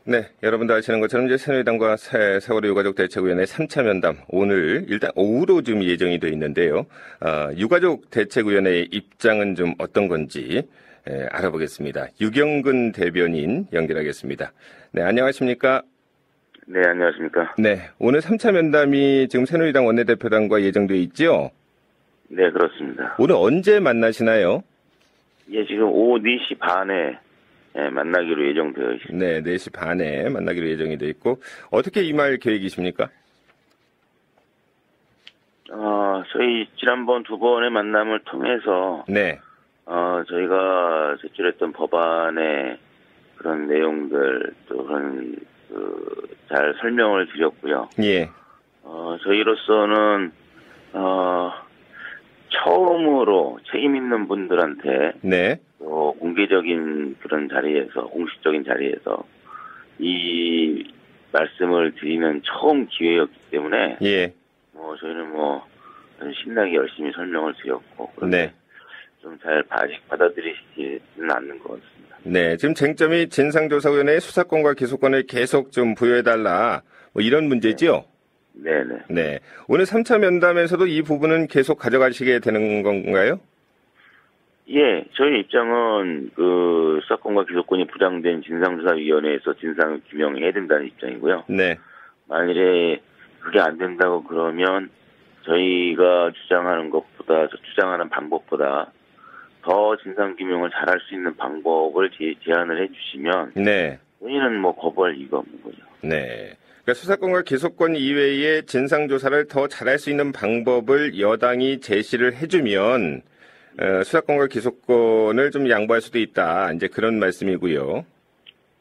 네, 여러분도 아시는 것처럼 이제 새누리당과 세월호 유가족 대책위원회 3차 면담 오늘 일단 오후로 좀 예정이 돼 있는데요. 유가족 대책위원회의 입장은 좀 어떤 건지 알아보겠습니다. 유경근 대변인 연결하겠습니다. 네, 안녕하십니까? 네, 안녕하십니까? 네, 오늘 3차 면담이 지금 새누리당 원내대표단과 예정돼 있죠? 네, 그렇습니다. 오늘 언제 만나시나요? 예, 지금 오후 4시 반에 만나기로 예정되어 있습니다. 네, 4시 반에 만나기로 예정이 돼 있고 어떻게 임할 계획이십니까? 저희 지난번 두 번의 만남을 통해서 네. 저희가 제출했던 법안의 그런 내용들 또 그런 잘 설명을 드렸고요. 예. 저희로서는 처음으로 책임 있는 분들한테 네. 공개적인 그런 자리에서, 공식적인 자리에서 이 말씀을 드리는 처음 기회였기 때문에, 예. 저희는 아주 신나게 열심히 설명을 드렸고, 그런데 네. 좀 잘 받아들이시지는 않는 것 같습니다. 네. 지금 쟁점이 진상조사위원회의 수사권과 기소권을 계속 좀 부여해달라, 이런 문제지요? 네네. 네. 오늘 3차 면담에서도 이 부분은 계속 가져가시게 되는 건가요? 예, 저희 입장은 수사권과 기소권이 부당된 진상조사위원회에서 진상을 규명해야 된다는 입장이고요. 네. 만일에 그게 안 된다고 그러면 저희가 주장하는 방법보다 더 진상규명을 잘할 수 있는 방법을 제안을 해주시면 네. 저희는 거부할 이유가 없는 거죠. 네. 그러니까 수사권과 기소권 이외에 진상조사를 더 잘할 수 있는 방법을 여당이 제시를 해주면 수사권과 기소권을 좀 양보할 수도 있다. 이제 그런 말씀이고요.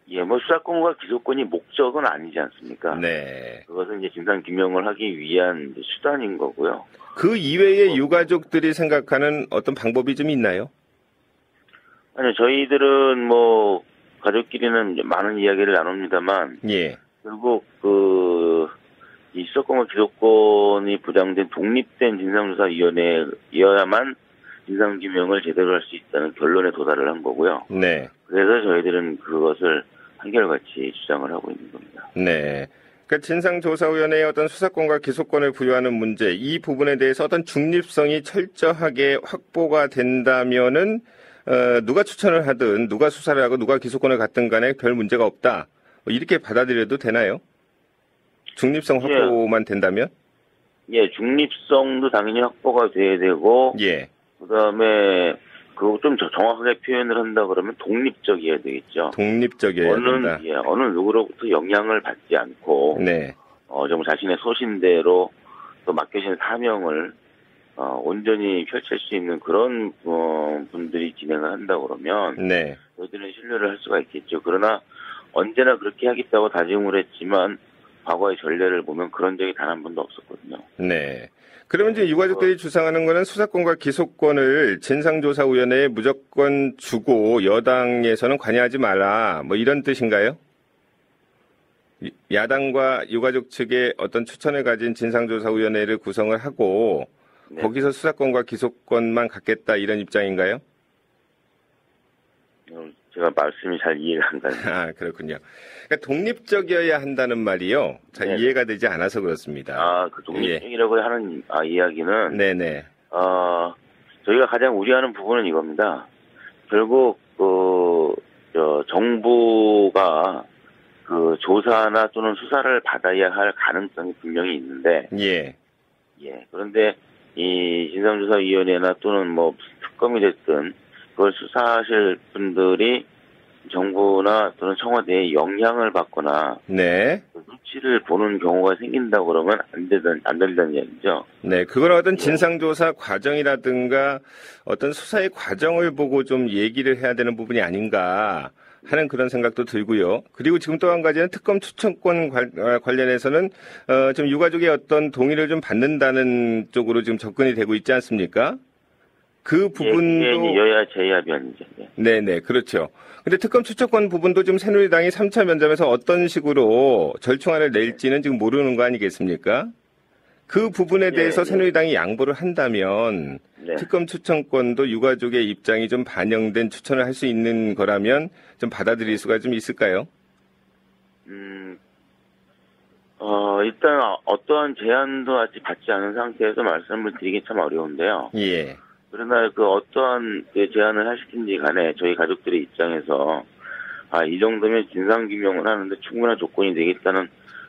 예, 수사권과 기소권이 목적은 아니지 않습니까? 네. 그것은 이제 진상규명을 하기 위한 수단인 거고요. 그 이외에 유가족들이 생각하는 어떤 방법이 좀 있나요? 아니요, 저희들은 가족끼리는 많은 이야기를 나눕니다만, 예. 결국 이 수사권과 기소권이 부당된 독립된 진상조사위원회여야만 진상규명을 제대로 할 수 있다는 결론에 도달을 한 거고요. 네. 그래서 저희들은 그것을 한결같이 주장을 하고 있는 겁니다. 네. 그러니까 진상조사위원회의 어떤 수사권과 기소권을 부여하는 문제, 이 부분에 대해서 어떤 중립성이 철저하게 확보가 된다면은 누가 추천을 하든 누가 수사를 하고 누가 기소권을 갖든 간에 별 문제가 없다. 이렇게 받아들여도 되나요? 중립성 확보만 된다면? 예, 중립성도 당연히 확보가 돼야 되고, 예. 그다음에 그거 좀 정확하게 표현을 한다 그러면 독립적이어야 되겠죠. 독립적이어야 된다. 어느 누구로부터 영향을 받지 않고, 네. 정말 자신의 소신대로 또 맡겨진 사명을 온전히 펼칠 수 있는 그런 분들이 진행을 한다 그러면, 네. 저희들은 신뢰를 할 수가 있겠죠. 그러나 언제나 그렇게 하겠다고 다짐을 했지만 과거의 전례를 보면 그런 적이 단 한 번도 없었거든요. 네. 그러면 이제 유가족들이 주장하는 거는 수사권과 기소권을 진상조사위원회에 무조건 주고 여당에서는 관여하지 마라. 이런 뜻인가요? 야당과 유가족 측의 어떤 추천을 가진 진상조사위원회를 구성을 하고 네. 거기서 수사권과 기소권만 갖겠다 이런 입장인가요? 제가 말씀이 잘 이해가 안 가네요. 아, 그렇군요. 그러니까 독립적이어야 한다는 말이요. 잘 네. 이해가 되지 않아서 그렇습니다. 그 독립적이라고 하는 이야기는 네네. 저희가 가장 우려하는 부분은 이겁니다. 결국 정부가 조사나 또는 수사를 받아야 할 가능성이 분명히 있는데, 예. 그런데 이 진상조사위원회나 또는 특검이 됐든 그걸 수사하실 분들이 정부나 또는 청와대에 영향을 받거나 네. 눈치를 보는 경우가 생긴다고 그러면 안 된다는 얘기죠. 네, 그건 어떤 진상조사 과정이라든가 어떤 수사의 과정을 보고 좀 얘기를 해야 되는 부분이 아닌가 하는 그런 생각도 들고요. 그리고 지금 또 한 가지는 특검 추천권 관련해서는 좀 유가족의 어떤 동의를 좀 받는다는 쪽으로 지금 접근이 되고 있지 않습니까? 그 부분도 여야 제압이 아니죠. 네네, 그렇죠. 근데 특검 추천권 부분도 지금 새누리당이 3차 면담에서 어떤 식으로 절충안을 낼지는 지금 모르는 거 아니겠습니까? 그 부분에 대해서 새누리당이 양보를 한다면 특검 추천권도 유가족의 입장이 좀 반영된 추천을 할 수 있는 거라면 좀 받아들일 수가 좀 있을까요? 일단 어떠한 제안도 아직 받지 않은 상태에서 말씀을 드리기 참 어려운데요. 예. 그러나 그 어떠한 그 제안을 하시든지 간에 저희 가족들의 입장에서 이 정도면 진상규명을 하는데 충분한 조건이 되겠다는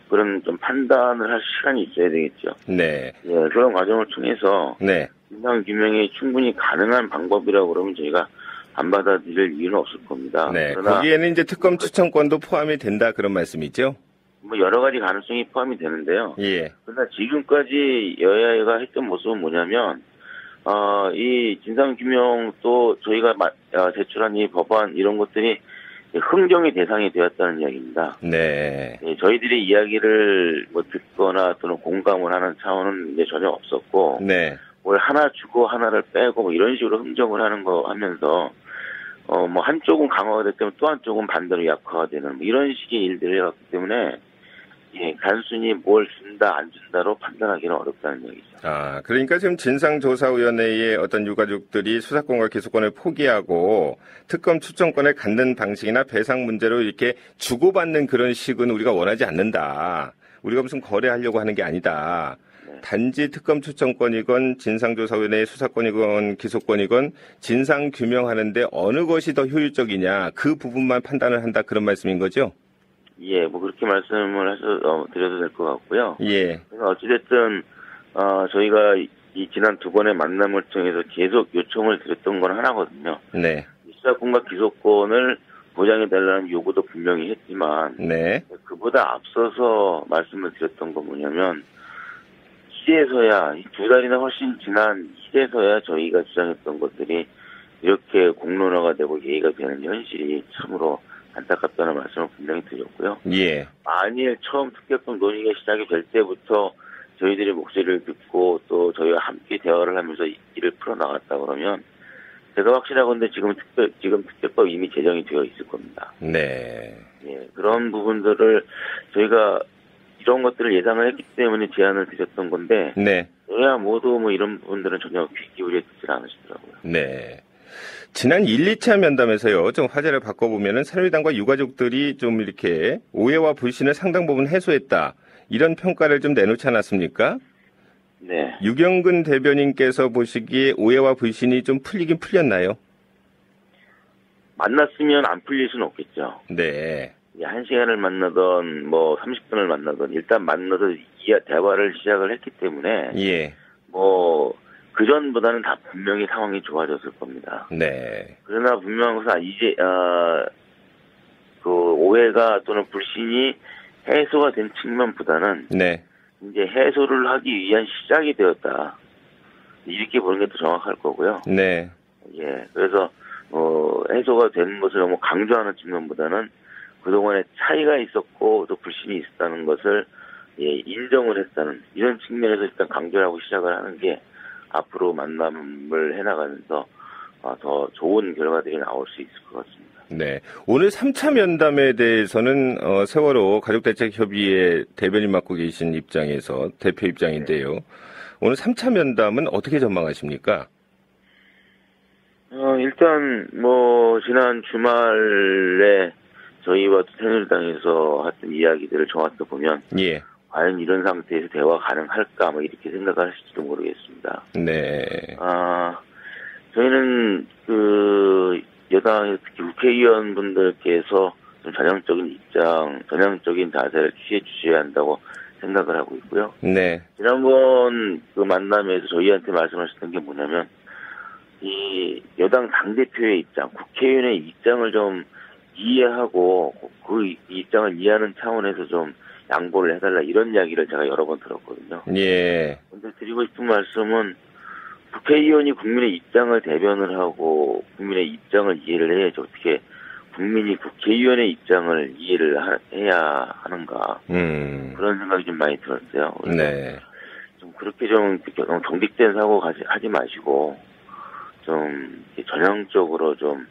그런 좀 판단을 할 시간이 있어야 되겠죠. 네. 예, 그런 과정을 통해서 네. 진상규명이 충분히 가능한 방법이라고 그러면 저희가 안 받아들일 이유는 없을 겁니다. 네. 그러나 거기에는 이제 특검 추천권도 포함이 된다 그런 말씀이죠? 뭐 여러 가지 가능성이 포함이 되는데요. 예. 그러나 지금까지 여야가 했던 모습은 뭐냐면 이 진상규명 또 저희가 제출한 이 법안 이런 것들이 흥정의 대상이 되었다는 이야기입니다. 네. 예, 저희들이 이야기를 뭐 듣거나 또는 공감을 하는 차원은 이제 전혀 없었고, 네. 뭘 하나 주고 하나를 빼고 뭐 이런 식으로 흥정을 하는 거 하면서 뭐 한쪽은 강화가 됐다면 또 한쪽은 반대로 약화가 되는 뭐 이런 식의 일들을 해왔기 때문에 예, 단순히 뭘 준다 안 준다로 판단하기는 어렵다는 얘기죠. 그러니까 지금 진상조사위원회의 어떤 유가족들이 수사권과 기소권을 포기하고 특검 추천권을 갖는 방식이나 배상 문제로 이렇게 주고받는 그런 식은 우리가 원하지 않는다. 우리가 무슨 거래하려고 하는 게 아니다. 네. 단지 특검 추천권이건 진상조사위원회의 수사권이건 기소권이건 진상 규명하는데 어느 것이 더 효율적이냐 그 부분만 판단을 한다 그런 말씀인 거죠? 예, 뭐 그렇게 말씀을 드려도 될 것 같고요. 예. 어찌됐든 저희가 이 지난 두 번의 만남을 통해서 계속 요청을 드렸던 건 하나거든요. 네. 수사권과 기소권을 보장해달라는 요구도 분명히 했지만, 네. 그보다 앞서서 말씀을 드렸던 건 뭐냐면, 이제서야, 두 달이나 훨씬 지난 이제서야 저희가 주장했던 것들이 이렇게 공론화가 되고 예의가 되는 현실이 참으로 안타깝다는 말씀을 분명히 드렸고요. 예. 만일 처음 특별법 논의가 시작이 될 때부터 저희들의 목소리를 듣고 또 저희와 함께 대화를 하면서 일을 풀어나갔다 그러면 제가 확신하건대 지금 특별법 이미 제정이 되어 있을 겁니다. 네. 예, 그런 부분들을 저희가 이런 것들을 예상을 했기 때문에 제안을 드렸던 건데, 네. 여야 모두 뭐 이런 부분들은 전혀 귀 기울여 듣질 않으시더라고요. 네. 지난 1, 2차 면담에서요, 좀 화제를 바꿔보면은 새누리당과 유가족들이 좀 이렇게 오해와 불신을 상당 부분 해소했다. 이런 평가를 좀 내놓지 않았습니까? 네. 유경근 대변인께서 보시기에 오해와 불신이 좀 풀리긴 풀렸나요? 만났으면 안 풀릴 수는 없겠죠. 네. 1시간을 만나던 뭐 30분을 만나던 일단 만나서 대화를 시작을 했기 때문에 예. 뭐 그전보다는 다 분명히 상황이 좋아졌을 겁니다. 네. 그러나 분명한 것은 이제 그 오해가 또는 불신이 해소가 된 측면보다는 네. 이제 해소를 하기 위한 시작이 되었다. 이렇게 보는 게 더 정확할 거고요. 네. 예. 그래서 해소가 된 것을 너무 강조하는 측면보다는 그동안에 차이가 있었고 또 불신이 있었다는 것을 인정을 했다는 이런 측면에서 일단 강조를 하고 시작을 하는 게 앞으로 만남을 해나가면서 더 좋은 결과들이 나올 수 있을 것 같습니다. 네. 오늘 3차 면담에 대해서는 세월호 가족대책협의회 대변인 맡고 계신 입장에서 대표 입장인데요. 오늘 3차 면담은 어떻게 전망하십니까? 일단 뭐 지난 주말에 저희와 새누리당에서 했던 이야기들을 종합해 보면 예. 과연 이런 상태에서 대화 가능할까 뭐 이렇게 생각을 하실지도 모르겠습니다. 네. 저희는 그 여당 특히 국회의원분들께서 좀 전향적인 자세를 취해 주셔야 한다고 생각을 하고 있고요. 네. 지난번 그 만남에서 저희한테 말씀하셨던 게 뭐냐면 이 여당 당대표의 입장, 국회의원의 입장을 좀 이해하고 그 입장을 이해하는 차원에서 좀 양보를 해달라 이런 이야기를 제가 여러 번 들었거든요. 예. 근데 드리고 싶은 말씀은 국회의원이 국민의 입장을 대변을 하고 국민의 입장을 이해를 해야지 어떻게 국민이 국회의원의 입장을 이해를 해야 하는가 그런 생각이 좀 많이 들었어요. 네. 좀 그렇게 좀 경직된 사고 하지 마시고 좀 전향적으로 좀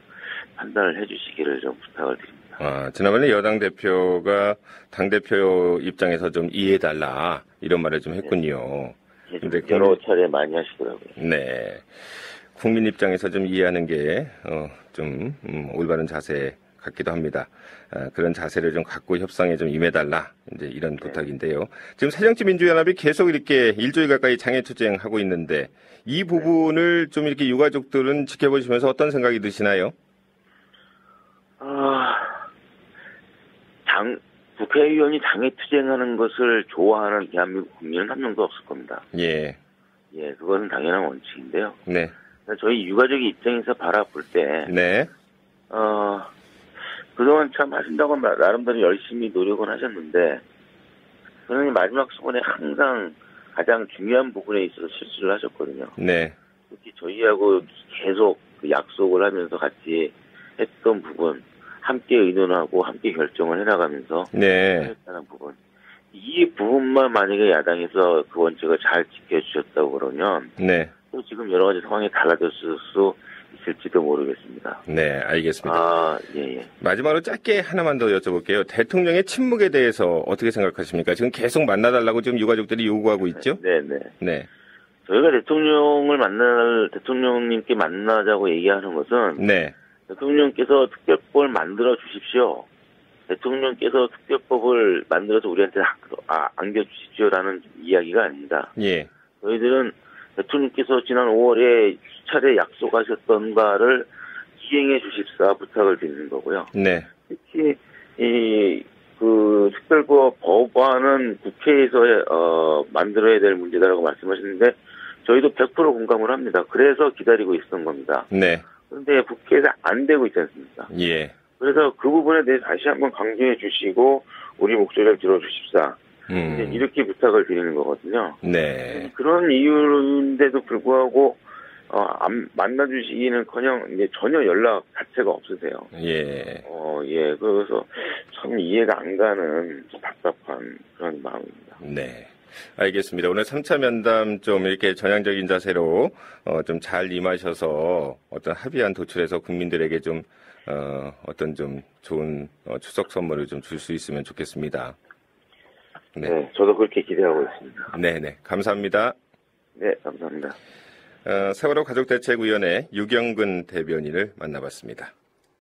판단을 해주시기를 좀 부탁을 드립니다. 지난번에 여당 대표가 당대표 입장에서 좀 이해해달라 이런 말을 좀 했군요. 네. 근데 여러 차례 많이 하시더라고요. 네. 국민 입장에서 좀 이해하는 게 좀 올바른 자세 같기도 합니다. 그런 자세를 좀 갖고 협상에 좀 임해달라. 이제 이런 부탁인데요. 지금 새정치민주연합이 계속 이렇게 일주일 가까이 장애투쟁하고 있는데 이 부분을 좀 이렇게 유가족들은 지켜보시면서 어떤 생각이 드시나요? 국회의원이 장애투쟁하는 것을 좋아하는 대한민국 국민은 한 명도 없을 겁니다. 예. 예, 그것은 당연한 원칙인데요. 네. 저희 유가족의 입장에서 바라볼 때, 네. 그동안 참 하신다고 나름대로 열심히 노력은 하셨는데, 저는 마지막 수건에 항상 가장 중요한 부분에 있어서 실수를 하셨거든요. 네. 특히 저희하고 계속 그 약속을 하면서 같이 했던 부분, 함께 의논하고 함께 결정을 해나가면서 네. 했다는 부분. 이 부분만 만약에 야당에서 그 원칙을 잘 지켜주셨다고 그러면 네. 또 지금 여러 가지 상황이 달라졌을 수 있을지도 모르겠습니다. 네, 알겠습니다. 예. 마지막으로 짧게 하나만 더 여쭤볼게요. 대통령의 침묵에 대해서 어떻게 생각하십니까? 지금 계속 만나달라고 지금 유가족들이 요구하고 있죠? 네. 저희가 대통령님께 만나자고 얘기하는 것은 네. 대통령께서 특별법을 만들어 주십시오. 대통령께서 특별법을 만들어서 우리한테 안겨주십시오라는 이야기가 아닙니다. 예. 저희들은 대통령께서 지난 5월에 수차례 약속하셨던 바를 시행해 주십사 부탁을 드리는 거고요. 네. 특히 그 특별법 법안은 국회에서 만들어야 될 문제다라고 말씀하셨는데 저희도 100% 공감을 합니다. 그래서 기다리고 있었던 겁니다. 네. 그런데 국회에서 안 되고 있지 않습니까? 예. 그래서 그 부분에 대해서 다시 한번 강조해 주시고 우리 목소리를 들어주십사. 이렇게 부탁을 드리는 거거든요. 네. 그런 이유인데도 불구하고 만나주시기는커녕 이제 전혀 연락 자체가 없으세요. 예. 그래서 참 이해가 안 가는 답답한 그런 마음입니다. 네. 알겠습니다. 오늘 3차 면담 좀 이렇게 전향적인 자세로 좀 잘 임하셔서 어떤 합의안 도출해서 국민들에게 좀 어떤 좀 좋은 추석 선물을 좀 줄 수 있으면 좋겠습니다. 네, 저도 그렇게 기대하고 있습니다. 네네, 감사합니다. 네, 감사합니다. 세월호 가족대책위원회 유경근 대변인을 만나봤습니다.